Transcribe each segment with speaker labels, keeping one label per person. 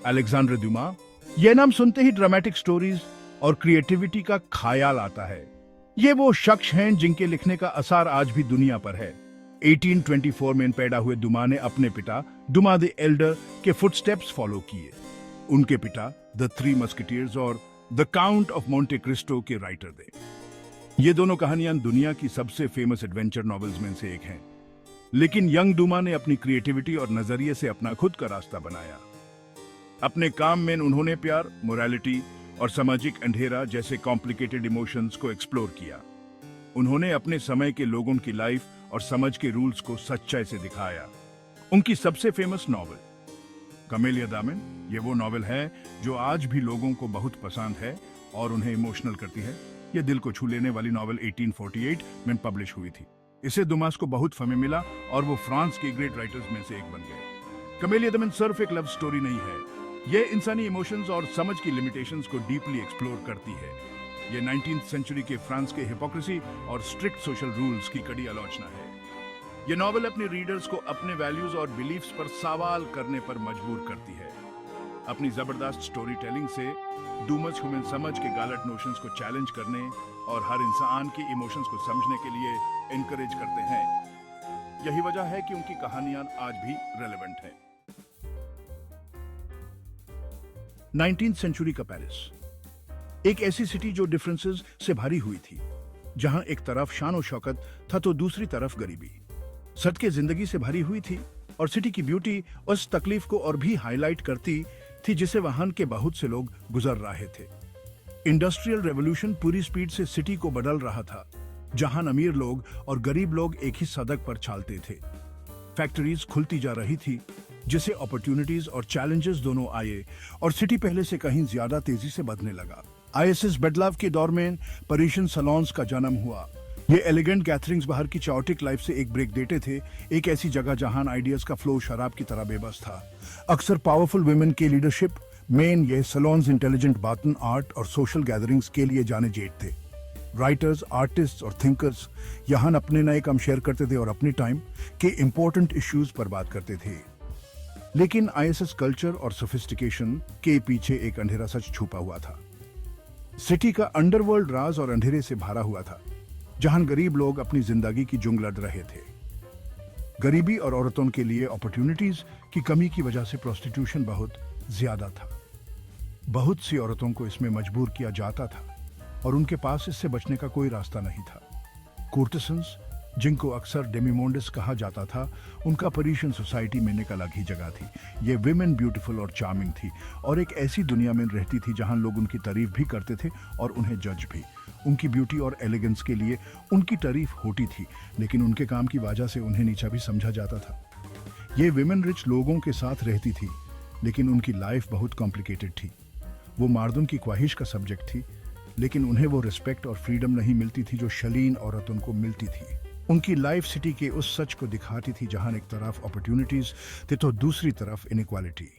Speaker 1: Alexander दुमा। यह नाम सुनते ही ड्रामेटिक स्टोरीज और क्रिएटिविटी का ख्याल आता है। ये वो शख्स हैं जिनके लिखने का असर आज भी दुनिया पर है। 1824 में पैदा हुए दुमा ने अपने पिता दुमा द एल्डर के फुटस्टेप्स फॉलो किए। उनके पिता द थ्री मस्केटियर्स और the count of Monte Cristo के राइटर थे। ये दोनों कहानियां दुनिया की सबसे फेमस एडवेंचर नॉवेल्स में से एक हैं। लेकिन यंग दुमा ने अपनी क्रिएटिविटी और नजरिए से अपना खुद का रास्ता बनाया। अपने काम में उन्होंने प्यार, मोरालिटी और सामाजिक अंधेरा जैसे कॉम्प्लिकेटेड इमोशंस को एक्सप्लोर किया। उन्होंने अपने समय के लोगों की लाइफ और समझ के रूल्स को सच्चाई से दिखाया। उनकी सबसे फेमस नॉवेल कमेलिया दामन, ये वो नॉवेल है जो आज भी लोगों को बहुत पसंद है और उन्हें इमोशनल करती है। यह दिल को छू लेने वाली नॉवेल 1848 में पब्लिश हुई थी। इसे दुमास को बहुत फमे मिला और वो फ्रांस के ग्रेट राइटर्स में से एक बन गए। कमेलिया दामन सिर्फ एक लव स्टोरी नहीं है, यह इंसानी इमोशंस और समझ की लिमिटेशंस को डीपली एक्सप्लोर करती है। यह 19th सेंचुरी के फ्रांस के हिपोक्रेसी और स्ट्रिक्ट सोशल रूल्स की कड़ी आलोचना है। यह नॉवेल अपने रीडर्स को अपने वैल्यूज और बिलीफ्स पर सवाल करने पर मजबूर करती है। अपनी जबरदस्त स्टोरी टेलिंग से डूमस ह्यूमन समझ के गलत नोशंस को चैलेंज करने और हर इंसान की इमोशंस को समझने के लिए एनकरेज करते हैं। यही वजह है कि उनकी कहानियां आज भी रेलेवेंट हैं। 19th सेंचुरी का पेरिस एक ऐसी सिटी जो डिफरेंसेस से भरी हुई थी, जहां एक तरफ शान और शौकत था तो दूसरी तरफ गरीबी सदके जिंदगी से भरी हुई थी। और सिटी की ब्यूटी उस तकलीफ को और भी हाईलाइट करती थी जिसे वहां के बहुत से लोग गुजर रहे थे। इंडस्ट्रियल रेवोल्यूशन पूरी स्पीड से सिटी को बदल रहा था, जहां अमीर लोग और गरीब लोग एक ही सड़क पर चलते थे। फैक्ट्रीज खुलती जा रही थी, जिससे अपॉर्चुनिटीज और चैलेंजेस दोनों आए और सिटी पहले से कहीं ज्यादा तेजी से बढ़ने लगा। आईएसएस बदलाव के दौर में पेरिशियन सैलून्स का जन्म हुआ। ये एलिगेंट गैदरिंग्स बाहर की चाओटिक लाइफ से एक ब्रेक देते थे, एक ऐसी जगह जहां आइडियाज का फ्लो शराब की तरह बेबस था। अक्सर पावरफुल वुमेन के लीडरशिप मेन ये सैलून्स इंटेलिजेंट बातन आर्ट और सोशल गैदरिंग्स के लिए जाने जेट थे। राइटर्स, आर्टिस्ट और थिंकर्स यहाँ अपने नए काम शेयर करते थे और अपने टाइम के इंपॉर्टेंट इश्यूज पर बात करते थे। लेकिन आईएसएस कल्चर और सोफिस्टिकेशन के पीछे एक अंधेरा सच छुपा हुआ था। सिटी का अंडरवर्ल्ड राज और अंधेरे से भरा हुआ था, जहां गरीब लोग अपनी जिंदगी की जंग लड़ रहे थे। गरीबी और औरतों के लिए अपॉर्चुनिटीज की कमी की वजह से प्रोस्टिट्यूशन बहुत ज्यादा था। बहुत सी औरतों को इसमें मजबूर किया जाता था और उनके पास इससे बचने का कोई रास्ता नहीं था। कोर्टिसंस, जिनको अक्सर डेमिमोंडस कहा जाता था, उनका पेरिशियन सोसाइटी में एक अलग ही जगह थी। ये विमेन ब्यूटीफुल और चार्मिंग थी और एक ऐसी दुनिया में रहती थी जहां लोग उनकी तारीफ भी करते थे और उन्हें जज भी। उनकी ब्यूटी और एलिगेंस के लिए उनकी तारीफ होती थी, लेकिन उनके काम की वजह से उन्हें नीचा भी समझा जाता था। ये विमेन रिच लोगों के साथ रहती थी, लेकिन उनकी लाइफ बहुत कॉम्प्लिकेटेड थी। वो मर्दों की ख्वाहिश का सब्जेक्ट थी, लेकिन उन्हें वो रिस्पेक्ट और फ्रीडम नहीं मिलती थी जो शलीन औरतों को मिलती थी। उनकी लाइफ सिटी के उस सच को दिखाती थी जहां एक तरफ अपॉर्चुनिटीज थे तो दूसरी तरफ इनइक्वालिटी।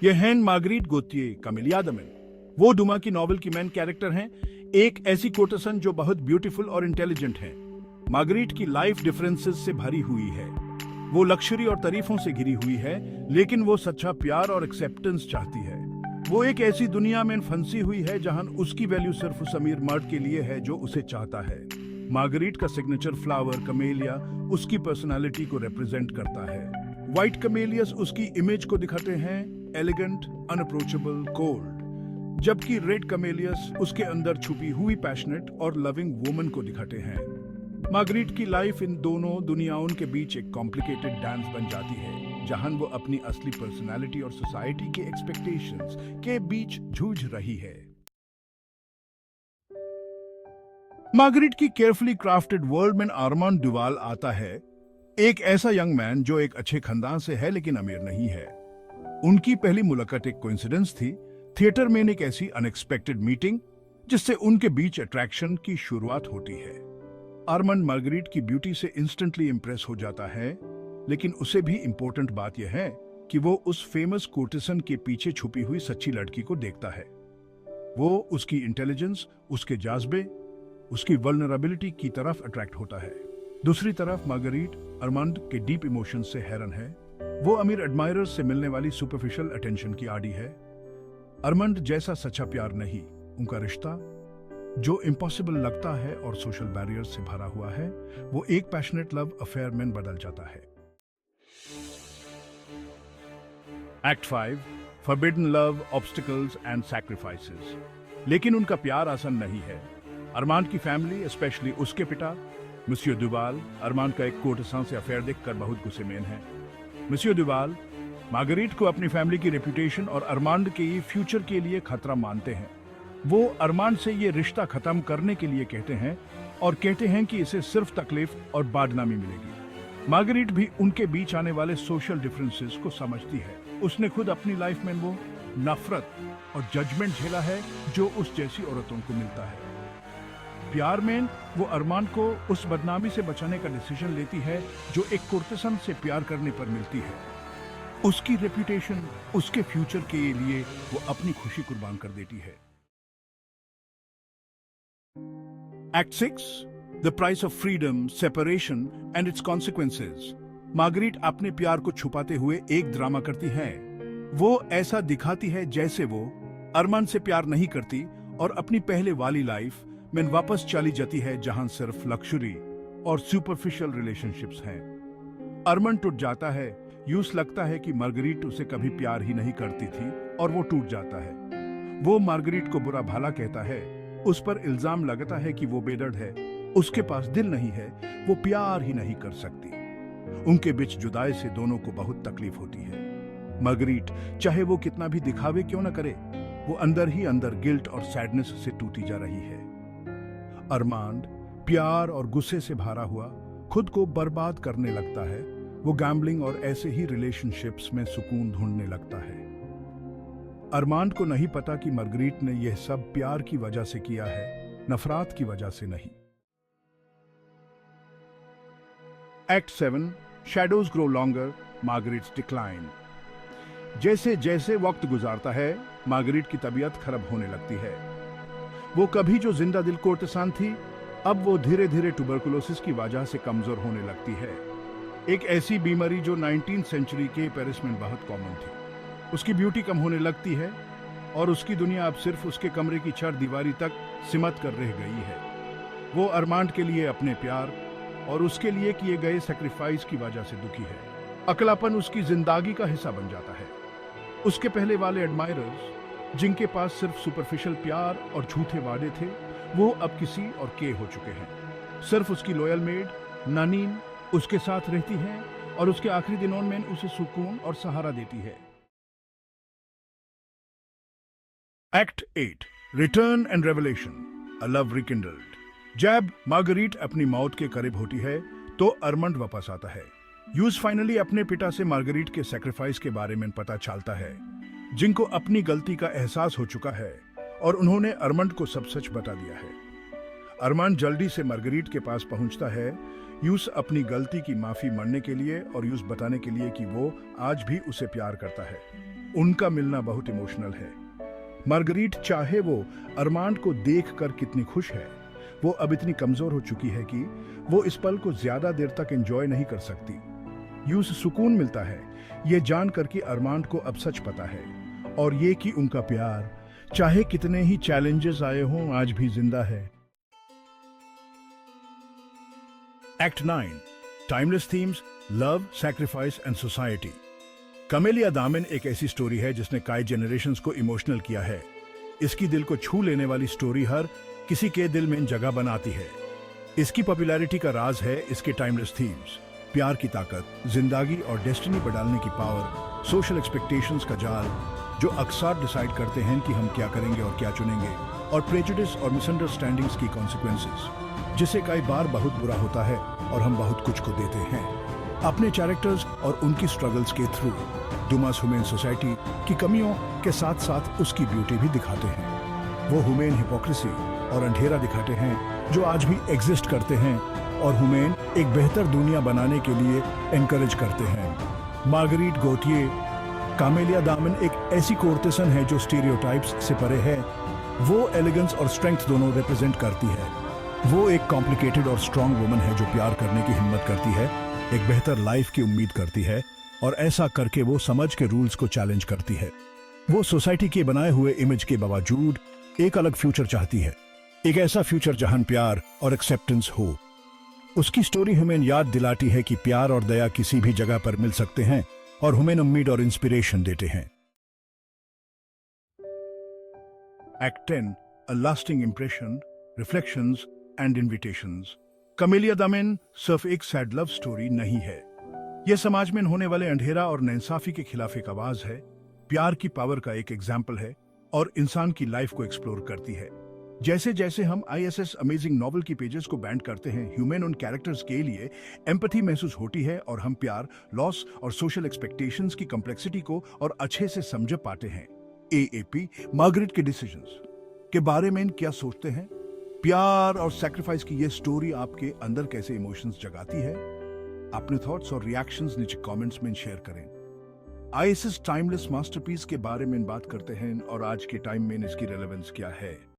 Speaker 1: ये हैं मार्गरेट गोतिये कमेलिया दामन। वो दुमा की नॉवेल की मेन कैरेक्टर हैं, एक ऐसी कोर्टेसन जो बहुत ब्यूटीफुल और इंटेलिजेंट है। मार्गरेट की लाइफ डिफरेंसेस से भरी हुई है। वो लक्जरी और तारीफों से घिरी हुई है, लेकिन वो सच्चा प्यार और एक्सेप्टेंस चाहती है। वो एक ऐसी दुनिया में फंसी हुई है जहां उसकी वैल्यू सिर्फ उस अमीर मर्द के लिए है जो उसे चाहता है। मार्गरेट का सिग्नेचर फ्लावर कमेलिया उसकी पर्सनालिटी को रिप्रेजेंट करता है। व्हाइट कमेलियस उसकी इमेज को दिखाते हैं एलिगेंट, अनअप्रोचेबल, कोल्ड, जबकि रेड कमेलियस उसके अंदर छुपी हुई पैशनेट और लविंग वुमन को दिखाते हैं। मार्गरेट की लाइफ इन दोनों दुनियाओं के बीच एक कॉम्प्लिकेटेड डांस बन जाती है, जहां वो अपनी असली पर्सनालिटी और सोसाइटी के एक्सपेक्टेशंस के बीच जूझ रही है। मार्गरेट की केयरफुली क्राफ्टेड वर्ल्ड में आर्मांड डुवाल आता है, एक ऐसा यंग मैन जो एक अच्छे खानदान से है लेकिन अमीर नहीं है। उनकी पहली मुलाकात एक कोइंसिडेंस थी, थिएटर में एक ऐसी अनएक्सपेक्टेड मीटिंग जिससे उनके बीच अट्रैक्शन की शुरुआत होती है। आर्मांड मार्गरेट की ब्यूटी से इंस्टेंटली इंप्रेस हो जाता है, लेकिन उसे भी इंपॉर्टेंट बात यह है कि वो उस फेमस कोर्टिसन के पीछे छुपी हुई सच्ची लड़की को देखता है। वो उसकी इंटेलिजेंस, उसके जाज्बे, उसकी वल्नरेबिलिटी की तरफ अट्रैक्ट होता है। दूसरी तरफ मार्गरेट आर्मांड के डीप इमोशंस से हैरान है। वो अमीर एडमायरर्स से मिलने वाली सुपरफिशियल अटेंशन की आदी है। अरमांड जैसा सच्चा प्यार नहीं, उनका रिश्ता जो इम्पॉसिबल लगता है और सोशल बैरियर्स से भरा हुआ है, वो एक पैशनेट लव अफेयर में बदल जाता है। Act 5 forbidden love, obstacles and sacrifices. लेकिन उनका प्यार आसान नहीं है। अरमांड की फैमिली, स्पेशली उसके पिता मिस्टर दुवाल, अरमांड का एक कोर्टेसान से अफेयर देखकर बहुत गुस्से में है। मिस्टर दुवाल मार्गरेट को अपनी फैमिली की रेपुटेशन और अरमांड के फ्यूचर के लिए खतरा मानते हैं। वो अरमांड से ये रिश्ता खत्म करने के लिए कहते हैं और कहते हैं कि इसे सिर्फ तकलीफ और बदनामी मिलेगी। मार्गरेट भी उनके बीच आने वाले सोशल डिफरेंसेस को समझती है। उसने खुद अपनी लाइफ में वो नफरत और जजमेंट झेला है जो उस जैसी औरतों को मिलता है। प्यार में वो अरमांड को उस बदनामी से बचाने का डिसीजन लेती है जो एक कुर्तसन से प्यार करने पर मिलती है। उसकी रेपुटेशन, उसके फ्यूचर के लिए वो अपनी खुशी कुर्बान कर देती है। Act 6 the price of freedom, separation and it's consequences. Margaret अपने प्यार को छुपाते हुए एक ड्रामा करती है। वो ऐसा दिखाती है जैसे वो अरमांड से प्यार नहीं करती और अपनी पहले वाली लाइफ में वापस चली जाती है जहां सिर्फ लक्जरी और सुपरफिशियल रिलेशनशिप्स हैं। अरमांड टूट जाता है। यूं लगता है कि मार्गरेट उसे कभी प्यार ही नहीं करती थी और वो टूट जाता है। वो मार्गरेट को बुरा भला कहता है, उस पर इल्जाम लगता है कि वो बेदर्द है, उसके पास दिल नहीं है, वो प्यार ही नहीं कर सकती। उनके बीच जुदाई से दोनों को बहुत तकलीफ होती है। मार्गरेट चाहे वो कितना भी दिखावे क्यों न करे, वो अंदर ही अंदर गिल्ट और सैडनेस से टूटी जा रही है। अरमांड प्यार और गुस्से से भरा हुआ खुद को बर्बाद करने लगता है। वो गैम्बलिंग और ऐसे ही रिलेशनशिप्स में सुकून ढूंढने लगता है। अरमांड को नहीं पता कि मार्गरेट ने यह सब प्यार की वजह से किया है, नफरत की वजह से नहीं। Act 7 shadows grow longer, Margaret's decline. जैसे जैसे वक्त गुजारता है, मार्गरेट की तबीयत खराब होने लगती है। वो कभी जो जिंदा दिल कोर्टेसान थी, अब वो धीरे धीरे ट्यूबरकुलोसिस की वजह से कमजोर होने लगती है। एक ऐसी बीमारी जो 19th सेंचुरी के पेरिस में बहुत कॉमन थी। उसकी ब्यूटी कम होने लगती है और उसकी दुनिया अब सिर्फ उसके कमरे की चार दीवारी तक सिमट कर रह गई है। वो अरमांड के लिए अपने प्यार और उसके लिए किए गए सैक्रिफाइस की वजह से दुखी है। अकेलापन उसकी जिंदगी का हिस्सा बन जाता है। उसके पहले वाले एडमायरर्स, जिनके पास सिर्फ सुपरफिशियल प्यार और झूठे वादे थे, वो अब किसी और के हो चुके हैं। सिर्फ उसकी लॉयल मेड नानीन उसके साथ रहती है और उसके आखिरी दिनों में उसे सुकून और सहारा देती है। Act 8 return and revelation, a love rekindled. जब मार्गरेट अपनी मौत के करीब होती है तो अरमांड वापस आता है। यूज फाइनली अपने पिता से मार्गरेट के सैक्रिफाइस के बारे में पता चलता है, जिनको अपनी गलती का एहसास हो चुका है और उन्होंने अरमांड को सब सच बता दिया है। अरमांड जल्दी से मार्गरेट के पास पहुंचता है, यूस अपनी गलती की माफी मांगने के लिए और यूस बताने के लिए कि वो आज भी उसे प्यार करता है। उनका मिलना बहुत इमोशनल है। मार्गरेट चाहे वो अरमांड को देखकर कितनी खुश है, वो अब इतनी कमजोर हो चुकी है कि वो इस पल को ज्यादा देर तक एंजॉय नहीं कर सकती। यूस सुकून मिलता है ये जानकर कि अरमांड को अब सच पता है और ये कि उनका प्यार चाहे कितने ही चैलेंजेस आए हों आज भी जिंदा है। Act 9 timeless themes, love, sacrifice and society. Camellia दामन एक ऐसी स्टोरी है जिसने कई जनरेशंस को इमोशनल किया है। इसकी दिल को छू लेने वाली स्टोरी हर किसी के दिल में जगह बनाती है। इसकी पॉपुलैरिटी का राज है इसके टाइमलेस थीम्स, प्यार की ताकत, जिंदगी और डेस्टिनी बदलने की पावर, सोशल एक्सपेक्टेशंस का जाल जो अक्सर डिसाइड करते हैं कि हम क्या करेंगे और क्या चुनेंगे, और प्रेजुडिस और मिसअंडरस्टैंडिंग्स की कॉन्सिक्वेंसेस, जिसे कई बार बहुत बुरा होता है और हम बहुत कुछ को देते हैं। अपने कैरेक्टर्स और उनकी स्ट्रगल्स के थ्रू दुमास ह्यूमन सोसाइटी की कमियों के साथ साथ उसकी ब्यूटी भी दिखाते हैं। वो ह्यूमन हिपोक्रेसी और अंधेरा दिखाते हैं जो आज भी एग्जिस्ट करते हैं और ह्यूमन एक बेहतर दुनिया बनाने के लिए एनकरेज करते हैं। मार्गरेट गॉटिये, कामेलिया दामन एक ऐसी कोर्टेसन है जो स्टीरियोटाइप्स से परे है। वो एलिगेंस और स्ट्रेंथ दोनों रिप्रेजेंट करती है। वो एक कॉम्प्लिकेटेड और स्ट्रॉन्ग वुमन है जो प्यार करने की हिम्मत करती है, एक बेहतर लाइफ की उम्मीद करती है और ऐसा करके वो समाज के रूल्स को चैलेंज करती है। वो सोसाइटी के बनाए हुए इमेज के बावजूद एक अलग फ्यूचर चाहती है, एक ऐसा फ्यूचर जहां प्यार और एक्सेप्टेंस हो। उसकी स्टोरी हमें याद दिलाती है कि प्यार और दया किसी भी जगह पर मिल सकते हैं और हमें उम्मीद और इंस्पिरेशन देते हैं। Act 10, A Lasting Impression, Reflections and Invitations। Camellia the man सिर्फ एक सैड लव स्टोरी नहीं है। यह समाज में होने वाले अंधेरा और नाइंसाफी के खिलाफ एक आवाज है, प्यार की पावर का एक एग्जाम्पल है और इंसान की लाइफ को एक्सप्लोर करती है। जैसे जैसे हम ISS अमेजिंग नॉवल की पेजेस को बैंड करते हैं, ह्यूमन उन कैरेक्टर्स के लिए एम्पैथी महसूस होती है और हम प्यार, लॉस और सोशल एक्सपेक्टेशंस की कॉम्प्लेक्सिटी को और अच्छे से समझ पाते हैं। AAP मार्गरेट के डिसीजंस के बारे में क्या सोचते हैं? प्यार और सैक्रिफाइस की ये स्टोरी आपके अंदर कैसे इमोशंस जगाती है? अपने थॉट्स और रिएक्शंस नीचे कमेंट्स में शेयर करें। ISS टाइमलेस मास्टरपीस के बारे में बात करते हैं और आज के टाइम में इसकी रेलेवेंस क्या है।